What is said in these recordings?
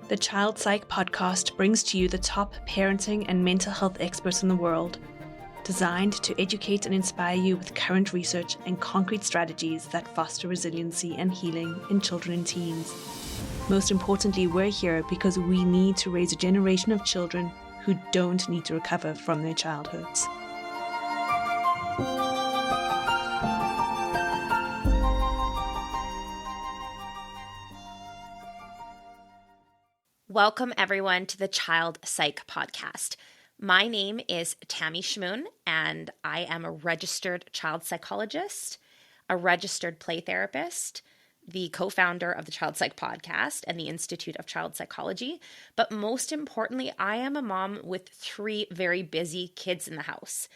The Child Psych Podcast brings to you the top parenting and mental health experts in the world, designed to educate and inspire you with current research and concrete strategies that foster resiliency and healing in children and teens. Most importantly, we're here because we need to raise a generation of children who don't need to recover from their childhoods. Welcome, everyone, to the Child Psych Podcast. My name is Tammy Schamuhn, and I am a registered child psychologist, a registered play therapist, the co-founder of the Child Psych Podcast and the Institute of Child Psychology. But most importantly, I am a mom with 3 very busy kids in the house.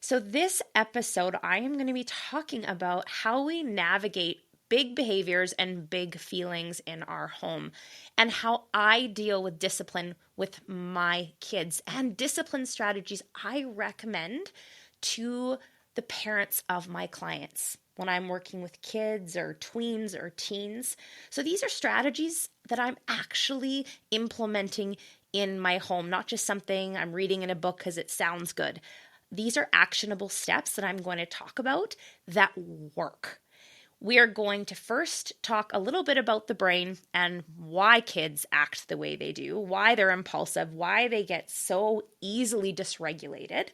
So this episode, I am going to be talking about how we navigate big behaviors and big feelings in our home, and how I deal with discipline with my kids and discipline strategies I recommend to the parents of my clients when I'm working with kids or tweens or teens. So these are strategies that I'm actually implementing in my home, not just something I'm reading in a book because it sounds good. These are actionable steps that I'm going to talk about that work. We are going to first talk a little bit about the brain and why kids act the way they do, why they're impulsive, why they get so easily dysregulated.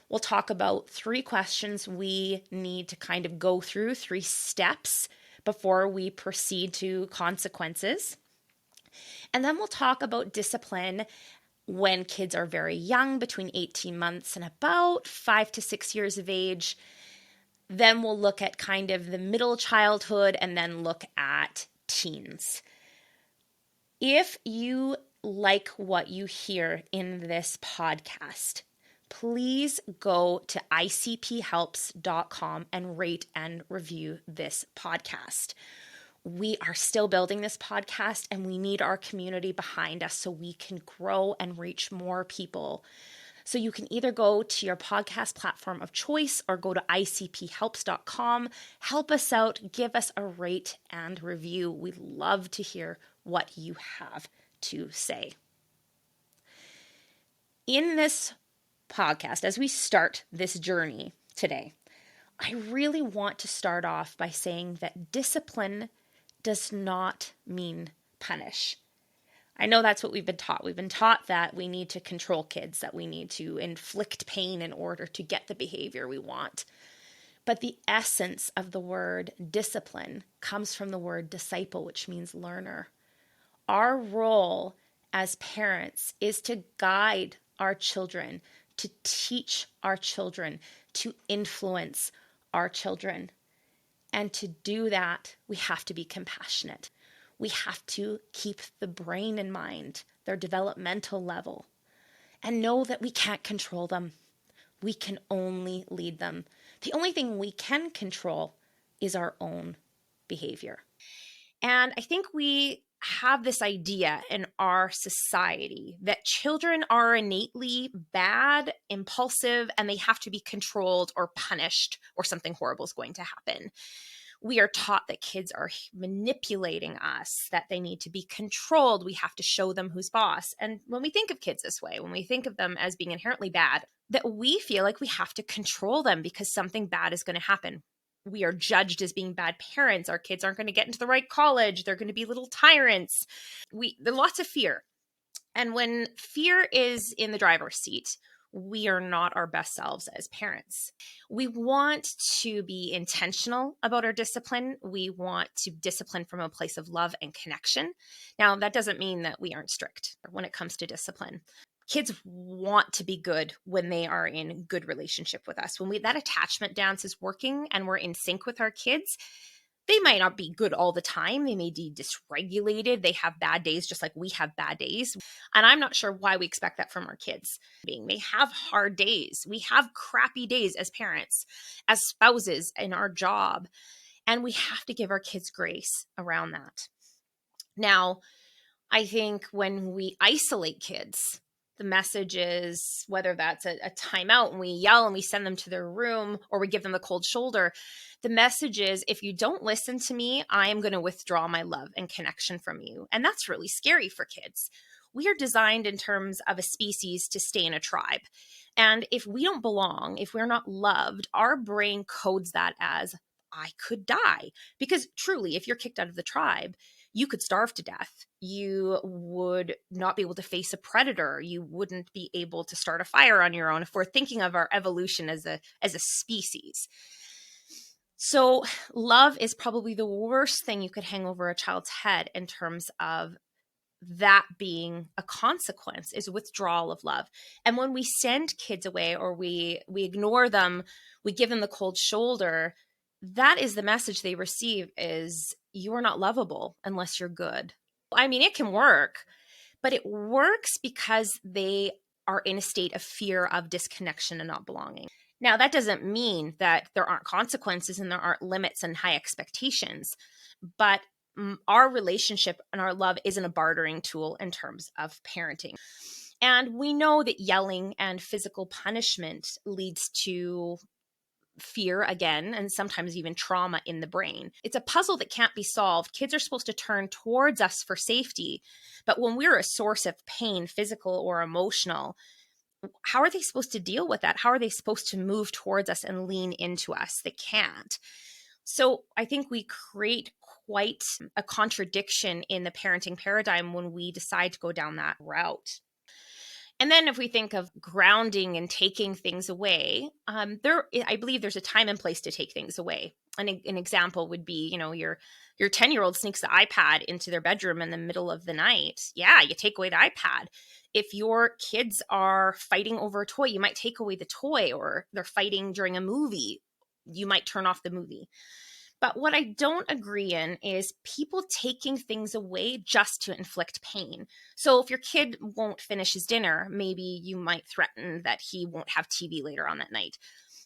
We'll talk about 3 questions we need to kind of go through, 3 steps before we proceed to consequences. And then we'll talk about discipline when kids are very young, between 18 months and about 5 to 6 years of age. Then we'll look at kind of the middle childhood and then look at teens. If you like what you hear in this podcast, please go to icphelps.com and rate and review this podcast. We are still building this podcast and we need our community behind us so we can grow and reach more people. So you can either go to your podcast platform of choice or go to icphelps.com. Help us out. Give us a rate and review. We'd love to hear what you have to say. In this podcast, as we start this journey today, I really want to start off by saying that discipline does not mean punish. I know that's what we've been taught. We've been taught that we need to control kids, that we need to inflict pain in order to get the behavior we want. But the essence of the word discipline comes from the word disciple, which means learner. Our role as parents is to guide our children, to teach our children, to influence our children. And to do that, we have to be compassionate. We have to keep the brain in mind, their developmental level, and know that we can't control them. We can only lead them. The only thing we can control is our own behavior. And I think we have this idea in our society that children are innately bad, impulsive, and they have to be controlled or punished or something horrible is going to happen. We are taught that kids are manipulating us, that they need to be controlled. We have to show them who's boss. And when we think of kids this way, when we think of them as being inherently bad, that we feel like we have to control them because something bad is going to happen. We are judged as being bad parents. Our kids aren't going to get into the right college. They're going to be little tyrants. There's lots of fear. And when fear is in the driver's seat, we are not our best selves as parents. We want to be intentional about our discipline. We want to discipline from a place of love and connection. Now, that doesn't mean that we aren't strict when it comes to discipline. Kids want to be good when they are in good relationship with us. When that attachment dance is working and we're in sync with our kids, they might not be good all the time. They may be dysregulated. They have bad days just like we have bad days. And I'm not sure why we expect that from our kids. They have hard days. We have crappy days as parents, as spouses in our job. And we have to give our kids grace around that. Now, I think when we isolate kids The message is, whether that's a timeout and we yell and we send them to their room, or we give them the cold shoulder, the message is, if you don't listen to me, I am going to withdraw my love and connection from you. And that's really scary for kids. We are designed in terms of a species to stay in a tribe. And if we don't belong, if we're not loved, our brain codes that as, I could die. Because truly, if you're kicked out of the tribe, you could starve to death. You would not be able to face a predator. You wouldn't be able to start a fire on your own, if we're thinking of our evolution as a species. So love is probably the worst thing you could hang over a child's head in terms of that being a consequence, is withdrawal of love. And when we send kids away, or we ignore them, we give them the cold shoulder, that is the message they receive, is you are not lovable unless you're good. I mean, it can work, but it works because they are in a state of fear of disconnection and not belonging. Now, that doesn't mean that there aren't consequences and there aren't limits and high expectations, but our relationship and our love isn't a bartering tool in terms of parenting. And we know that yelling and physical punishment leads to fear again, and sometimes even trauma in the brain. It's a puzzle that can't be solved. Kids are supposed to turn towards us for safety, but when we're a source of pain, physical or emotional, how are they supposed to deal with that? How are they supposed to move towards us and lean into us? They can't. So I think we create quite a contradiction in the parenting paradigm when we decide to go down that route. And then if we think of grounding and taking things away, I believe there's a time and place to take things away. An example would be, your 10-year-old sneaks the iPad into their bedroom in the middle of the night. Yeah, you take away the iPad. If your kids are fighting over a toy, you might take away the toy, or they're fighting during a movie, you might turn off the movie. But what I don't agree in is people taking things away just to inflict pain. So if your kid won't finish his dinner, maybe you might threaten that he won't have TV later on that night.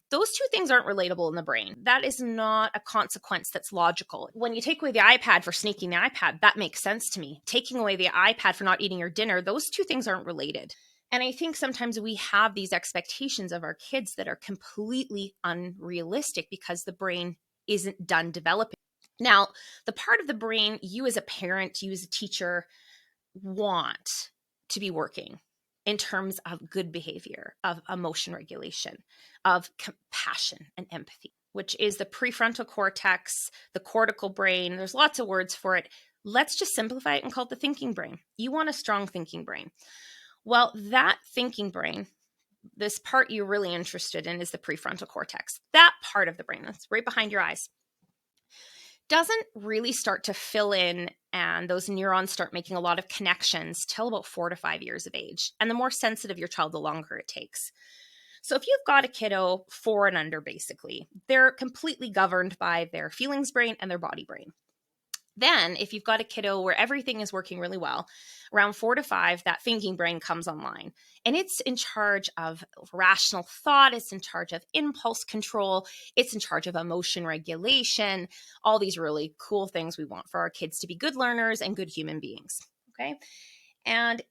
Those two things aren't relatable in the brain. That is not a consequence that's logical. When you take away the iPad for sneaking the iPad, that makes sense to me. Taking away the iPad for not eating your dinner, those two things aren't related. And I think sometimes we have these expectations of our kids that are completely unrealistic because the brain isn't done developing. Now, the part of the brain you as a parent, you as a teacher want to be working in terms of good behavior, of emotion regulation, of compassion and empathy, which is the prefrontal cortex, the cortical brain. There's lots of words for it. Let's just simplify it and call it the thinking brain. You want a strong thinking brain. Well, that thinking brain, this part you're really interested in, is the prefrontal cortex. That part of the brain that's right behind your eyes doesn't really start to fill in, and those neurons start making a lot of connections till about 4 to 5 years of age. And the more sensitive your child, the longer it takes. So if you've got a kiddo 4 and under, basically, they're completely governed by their feelings brain and their body brain. Then, if you've got a kiddo where everything is working really well, around 4 to 5, that thinking brain comes online. And it's in charge of rational thought. It's in charge of impulse control. It's in charge of emotion regulation, all these really cool things we want for our kids to be good learners and good human beings. Okay. And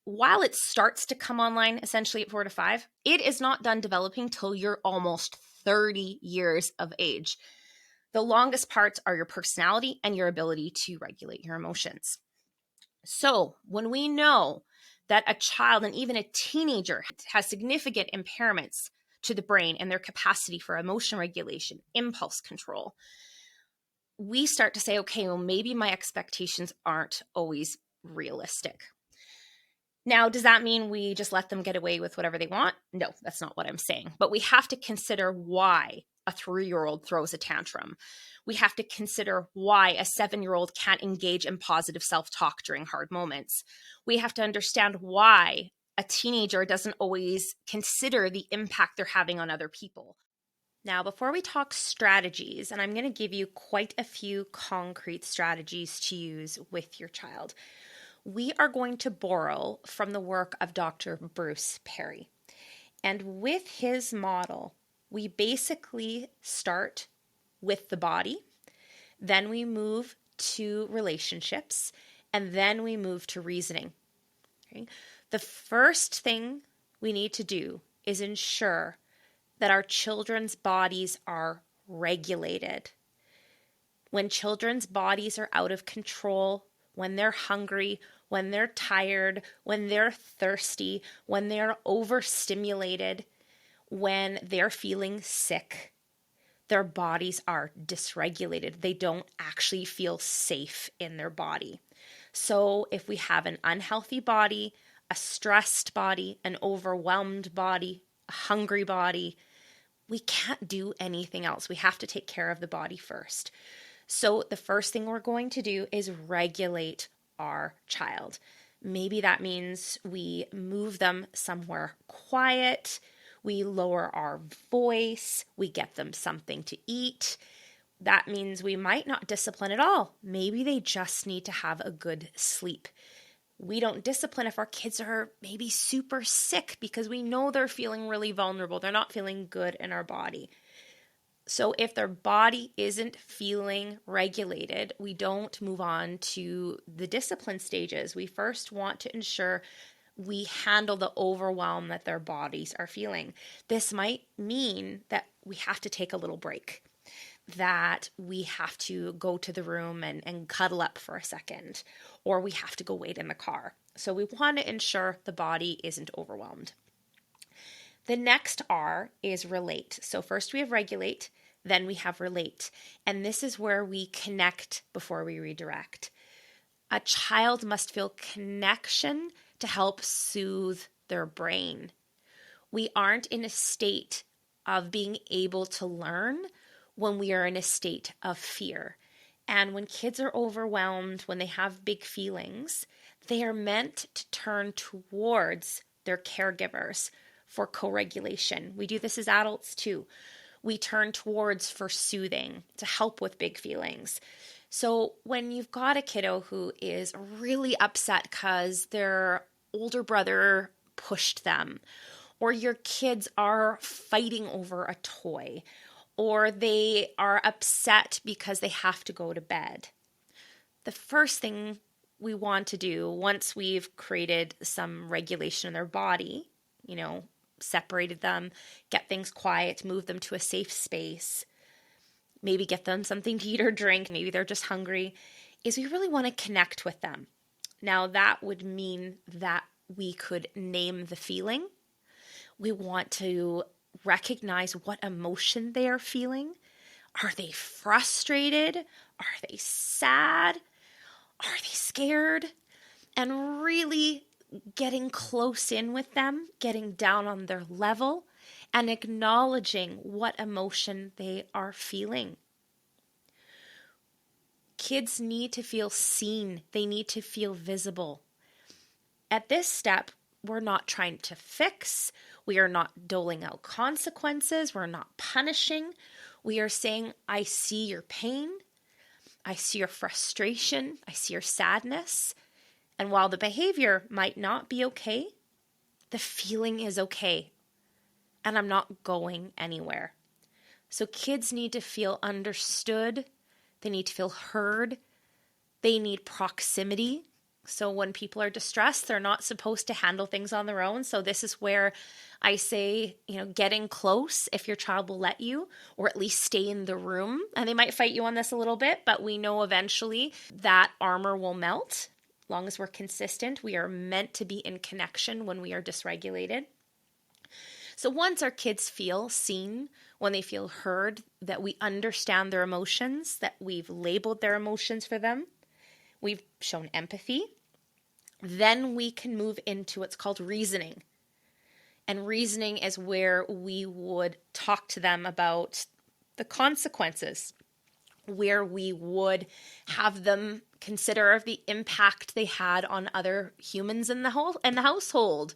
while it starts to come online essentially at 4 to 5, it is not done developing till you're almost 30 years of age. The longest parts are your personality and your ability to regulate your emotions. So when we know that a child and even a teenager has significant impairments to the brain and their capacity for emotion regulation, impulse control, we start to say, okay, well, maybe my expectations aren't always realistic. Now, does that mean we just let them get away with whatever they want? No, that's not what I'm saying. But we have to consider why a 3-year-old throws a tantrum. We have to consider why a 7-year-old can't engage in positive self-talk during hard moments. We have to understand why a teenager doesn't always consider the impact they're having on other people. Now, before we talk strategies, and I'm going to give you quite a few concrete strategies to use with your child, we are going to borrow from the work of Dr. Bruce Perry. And with his model, we basically start with the body, then we move to relationships, and then we move to reasoning. Okay? The first thing we need to do is ensure that our children's bodies are regulated. When children's bodies are out of control, when they're hungry, when they're tired, when they're thirsty, when they're overstimulated, when they're feeling sick, their bodies are dysregulated. They don't actually feel safe in their body. So if we have an unhealthy body, a stressed body, an overwhelmed body, a hungry body, we can't do anything else. We have to take care of the body first. So the first thing we're going to do is regulate our child. Maybe that means we move them somewhere quiet, we lower our voice, we get them something to eat. That means we might not discipline at all. Maybe they just need to have a good sleep. We don't discipline if our kids are maybe super sick because we know they're feeling really vulnerable. They're not feeling good in our body. So if their body isn't feeling regulated, we don't move on to the discipline stages. We first want to ensure we handle the overwhelm that their bodies are feeling. This might mean that we have to take a little break, that we have to go to the room and cuddle up for a second, or we have to go wait in the car. So we want to ensure the body isn't overwhelmed. The next R is relate. So first we have regulate, then we have relate. And this is where we connect before we redirect. A child must feel connection to help soothe their brain. We aren't in a state of being able to learn when we are in a state of fear. And when kids are overwhelmed, when they have big feelings, they are meant to turn towards their caregivers for co-regulation. We do this as adults too. We turn towards for soothing, to help with big feelings. So when you've got a kiddo who is really upset because their older brother pushed them, or your kids are fighting over a toy, or they are upset because they have to go to bed, the first thing we want to do once we've created some regulation in their body, separated them, get things quiet, move them to a safe space, maybe get them something to eat or drink, maybe they're just hungry, is we really want to connect with them. Now that would mean that we could name the feeling. We want to recognize what emotion they are feeling. Are they frustrated? Are they sad? Are they scared? And really getting close in with them, getting down on their level, and acknowledging what emotion they are feeling. Kids need to feel seen. They need to feel visible. At this step, we're not trying to fix. We are not doling out consequences. We're not punishing. We are saying, I see your pain. I see your frustration. I see your sadness. And while the behavior might not be okay, the feeling is okay. And I'm not going anywhere. So kids need to feel understood. They need to feel heard. They need proximity. So when people are distressed, they're not supposed to handle things on their own. So this is where I say, getting close if your child will let you, or at least stay in the room. And they might fight you on this a little bit, but we know eventually that armor will melt. As long as we're consistent, we are meant to be in connection when we are dysregulated. So once our kids feel seen, when they feel heard, that we understand their emotions, that we've labeled their emotions for them, we've shown empathy, then we can move into what's called reasoning. And reasoning is where we would talk to them about the consequences, where we would have them consider the impact they had on other humans in the household,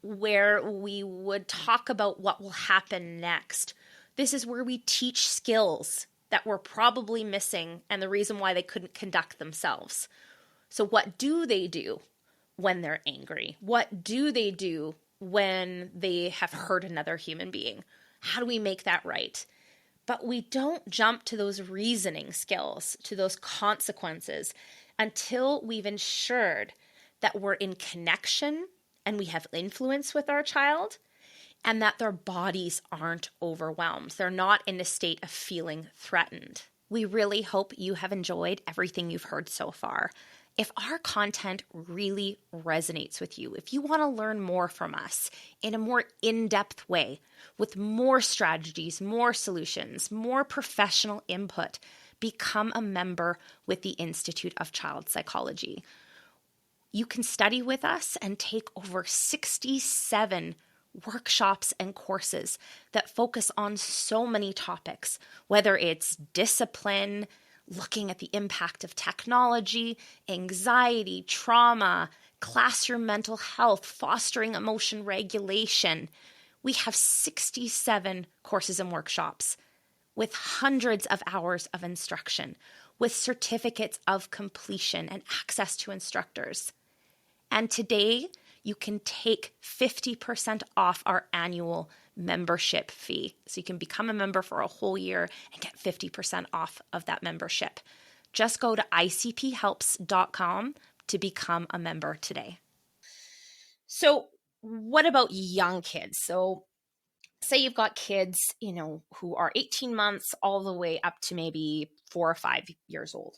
where we would talk about what will happen next. This is where we teach skills that were probably missing and the reason why they couldn't conduct themselves. So what do they do when they're angry? What do they do when they have hurt another human being? How do we make that right? But we don't jump to those reasoning skills, to those consequences, until we've ensured that we're in connection and we have influence with our child, and that their bodies aren't overwhelmed. They're not in a state of feeling threatened. We really hope you have enjoyed everything you've heard so far. If our content really resonates with you, if you want to learn more from us in a more in-depth way, with more strategies, more solutions, more professional input, become a member with the Institute of Child Psychology. You can study with us and take over 67 workshops and courses that focus on so many topics, whether it's discipline, looking at the impact of technology, anxiety, trauma, classroom mental health, fostering emotion regulation. We have 67 courses and workshops with hundreds of hours of instruction, with certificates of completion and access to instructors. And today, you can take 50% off our annual membership fee. So you can become a member for a whole year and get 50% off of that membership. Just go to icphelps.com to become a member today. So what about young kids? So say you've got kids, who are 18 months all the way up to maybe 4 or 5 years old.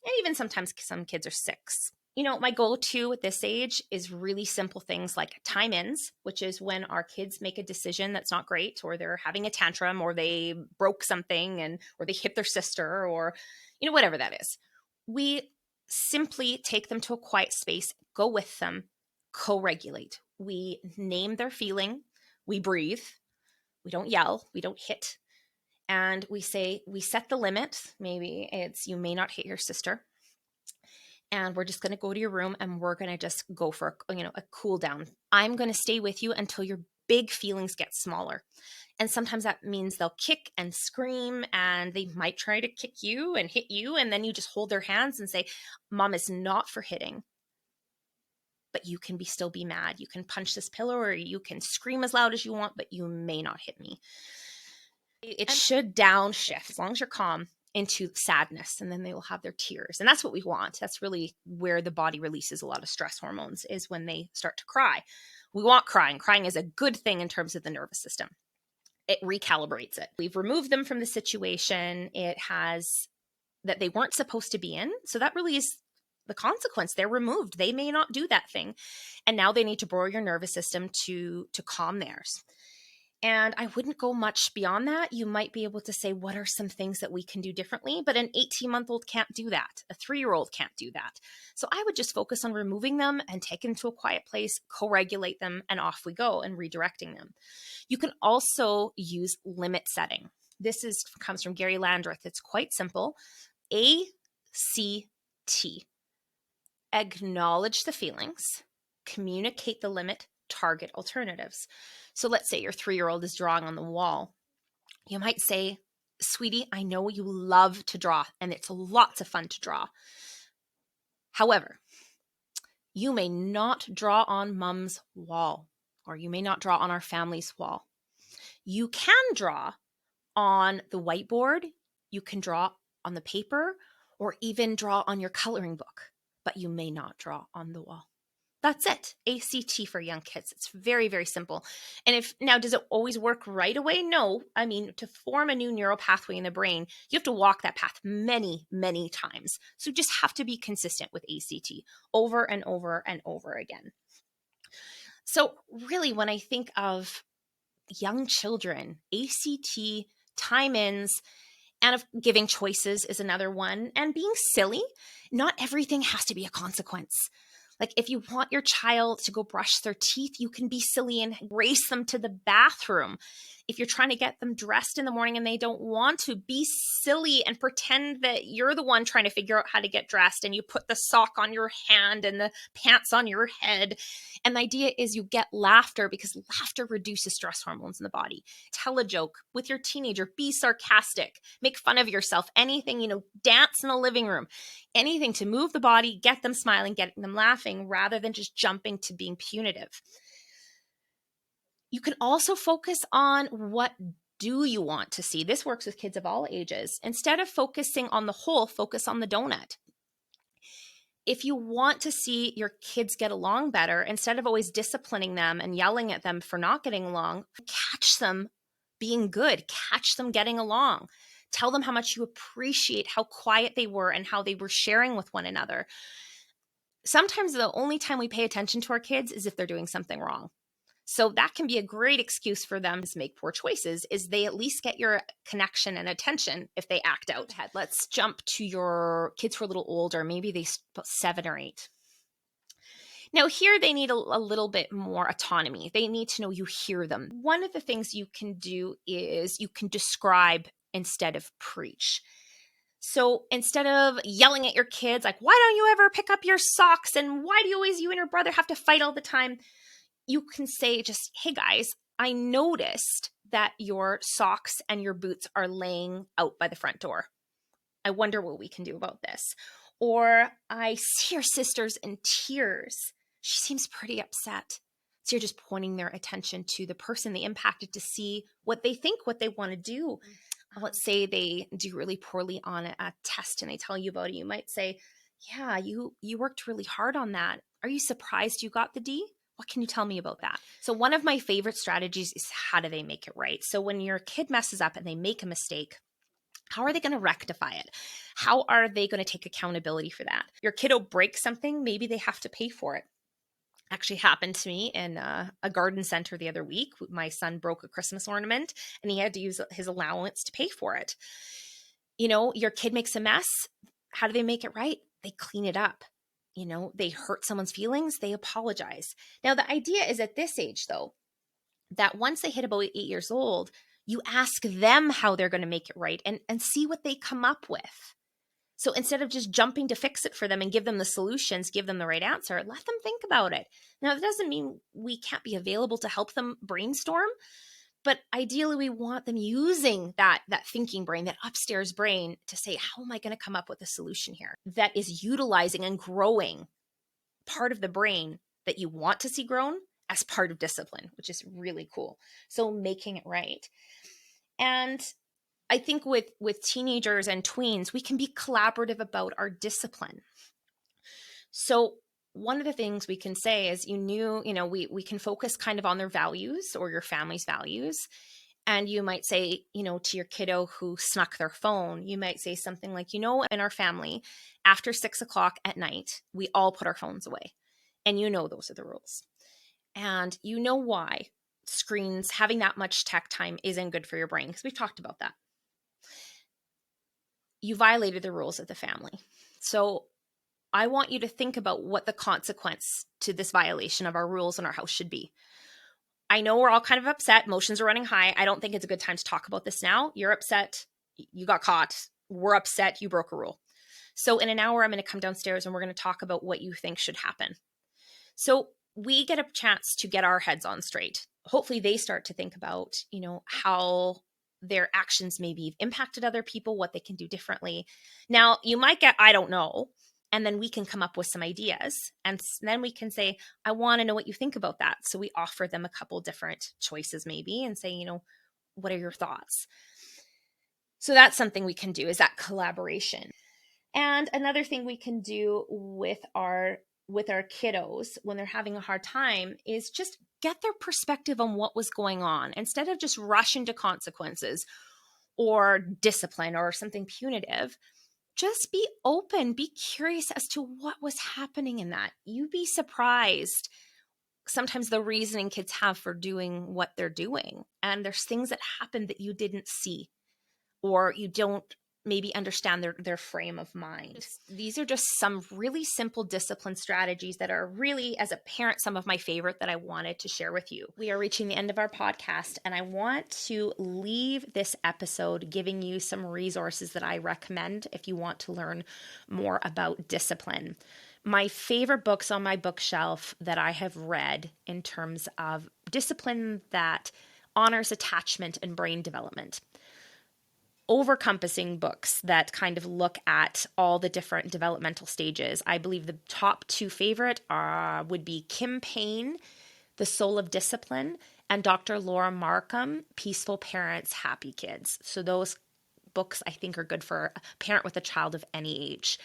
And even sometimes some kids are 6. My go-to at this age is really simple things like time-ins, which is when our kids make a decision that's not great, or they're having a tantrum, or they broke something, or they hit their sister, or, whatever that is. We simply take them to a quiet space, go with them, co-regulate. We name their feeling, we breathe, we don't yell, we don't hit, and we set the limit. Maybe it's, you may not hit your sister. And we're just going to go to your room and we're going to just go for a cool down. I'm going to stay with you until your big feelings get smaller. And sometimes that means they'll kick and scream, and they might try to kick you and hit you. And then you just hold their hands and say, Mom is not for hitting, but you can still be mad. You can punch this pillow, or you can scream as loud as you want, but you may not hit me. It should downshift, as long as you're calm, into sadness, and then they will have their tears. And that's what we want. That's really where the body releases a lot of stress hormones, is when they start to cry. We want crying. Crying is a good thing in terms of the nervous system. It recalibrates it. We've removed them from the situation that they weren't supposed to be in. So that really is the consequence. They're removed. They may not do that thing. And now they need to borrow your nervous system to calm theirs. And I wouldn't go much beyond that. You might be able to say, what are some things that we can do differently? But an 18-month-old can't do that. A 3-year-old can't do that. So I would just focus on removing them and take them to a quiet place, co-regulate them, and off we go, and redirecting them. You can also use limit setting. This comes from Gary Landreth. It's quite simple. ACT. Acknowledge the feelings, communicate the limit, target alternatives. So let's say your 3-year-old is drawing on the wall. You might say, Sweetie, I know you love to draw, and it's lots of fun to draw. However, you may not draw on Mom's wall, or you may not draw on our family's wall. You can draw on the whiteboard, you can draw on the paper, or even draw on your coloring book, but you may not draw on the wall. That's it. ACT for young kids. It's very, very simple. And does it always work right away? No. I mean, to form a new neural pathway in the brain, you have to walk that path many, many times. So you just have to be consistent with ACT over and over and over again. So really, when I think of young children, ACT, time-ins, and of giving choices is another one. And being silly, not everything has to be a consequence. Like if you want your child to go brush their teeth, you can be silly and race them to the bathroom. If you're trying to get them dressed in the morning and they don't want to, be silly and pretend that you're the one trying to figure out how to get dressed, and you put the sock on your hand and the pants on your head. And the idea is you get laughter, because laughter reduces stress hormones in the body. Tell a joke with your teenager, be sarcastic, make fun of yourself, anything, dance in the living room, anything to move the body, get them smiling, getting them laughing, rather than just jumping to being punitive. You can also focus on what do you want to see. This works with kids of all ages. Instead of focusing on the hole, focus on the donut. if you want to see your kids get along better, instead of always disciplining them and yelling at them for not getting along, catch them being good, catch them getting along. Tell them how much you appreciate how quiet they were and how they were sharing with one another. Sometimes the only time we pay attention to our kids is if they're doing something wrong. So that can be a great excuse for them to make poor choices, is they at least get your connection and attention if they act out. Let's jump to your kids who are a little older, maybe they 7 or 8. Now here they need a little bit more autonomy. They need to know you hear them. One of the things you can do is you can describe instead of preach. So instead of yelling at your kids, like, why don't you ever pick up your socks? And why do you and your brother have to fight all the time? You can say just, hey guys, I noticed that your socks and your boots are laying out by the front door. I wonder what we can do about this. Or I see your sister's in tears. She seems pretty upset. So you're just pointing their attention to the person they impacted to see what they think, what they want to do. Let's say they do really poorly on a test and they tell you about it. You might say, yeah, you worked really hard on that. Are you surprised you got the D? What can you tell me about that? So one of my favorite strategies is, how do they make it right? So when your kid messes up and they make a mistake, how are they going to rectify it? How are they going to take accountability for that? Your kiddo breaks something, maybe they have to pay for it. Actually happened to me in a garden center the other week. My son broke a Christmas ornament and he had to use his allowance to pay for it. You know, your kid makes a mess. How do they make it right? They clean it up. You know, they hurt someone's feelings, they apologize. Now, the idea is at this age, though, that once they hit about 8 years old, you ask them how they're going to make it right and see what they come up with. So instead of just jumping to fix it for them and give them the solutions, give them the right answer, let them think about it. Now, that doesn't mean we can't be available to help them brainstorm, but ideally we want them using that thinking brain, that upstairs brain, to say, how am I going to come up with a solution here that is utilizing and growing part of the brain that you want to see grown as part of discipline, which is really cool. So making it right. And I think with teenagers and tweens, we can be collaborative about our discipline. So one of the things we can say is, we can focus kind of on their values or your family's values. And you might say, to your kiddo who snuck their phone, you might say something like, in our family, after 6:00 at night, we all put our phones away. And those are the rules. And you know why screens, having that much tech time isn't good for your brain, because we've talked about that. You violated the rules of the family. So I want you to think about what the consequence to this violation of our rules in our house should be. I know we're all kind of upset. Emotions are running high. I don't think it's a good time to talk about this now. You're upset. You got caught. We're upset. You broke a rule. So in an hour, I'm going to come downstairs and we're going to talk about what you think should happen. So we get a chance to get our heads on straight. Hopefully they start to think about, how their actions maybe have impacted other people, what they can do differently. Now, you might get, I don't know, and then we can come up with some ideas. And then we can say, I want to know what you think about that. So we offer them a couple different choices maybe and say, what are your thoughts? So that's something we can do, is that collaboration. And another thing we can do with our kiddos when they're having a hard time is just get their perspective on what was going on. Instead of just rushing to consequences or discipline or something punitive, just be open, be curious as to what was happening in that. You'd be surprised sometimes the reasoning kids have for doing what they're doing. And there's things that happen that you didn't see, or you don't maybe understand their frame of mind. These are just some really simple discipline strategies that are really, as a parent, some of my favorite that I wanted to share with you. We are reaching the end of our podcast, and I want to leave this episode giving you some resources that I recommend if you want to learn more about discipline. My favorite books on my bookshelf that I have read in terms of discipline that honors attachment and brain development. Overcompassing books that kind of look at all the different developmental stages. I believe the top 2 favorite would be Kim Payne, The Soul of Discipline, and Dr. Laura Markham, Peaceful Parents, Happy Kids. So those books I think are good for a parent with a child of any age.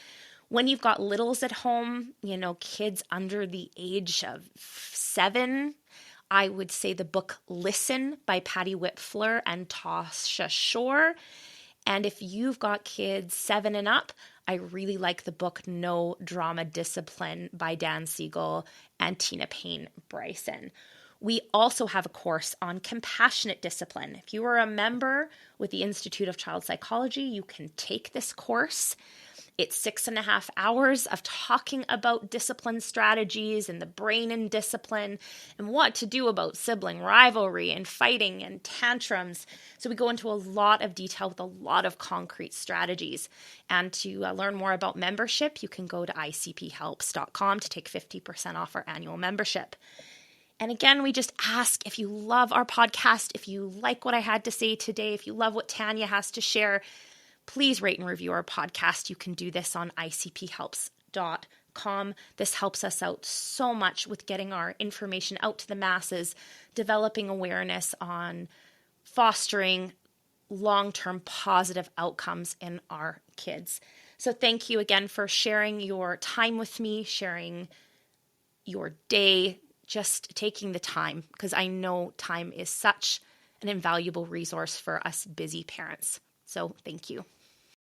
When you've got littles at home, kids under the age of 7, I would say the book Listen by Patty Whitfler and Tasha Shore. And if you've got kids 7 and up, I really like the book No Drama Discipline by Dan Siegel and Tina Payne Bryson. We also have a course on compassionate discipline. If you are a member with the Institute of Child Psychology, you can take this course. It's 6.5 hours of talking about discipline strategies and the brain in discipline and what to do about sibling rivalry and fighting and tantrums. So we go into a lot of detail with a lot of concrete strategies. And to learn more about membership, you can go to icphelps.com to take 50% off our annual membership. And again, we just ask, if you love our podcast, if you like what I had to say today, if you love what Tanya has to share, please rate and review our podcast. You can do this on icphelps.com. This helps us out so much with getting our information out to the masses, developing awareness on fostering long-term positive outcomes in our kids. So thank you again for sharing your time with me, sharing your day, just taking the time, because I know time is such an invaluable resource for us busy parents. So thank you.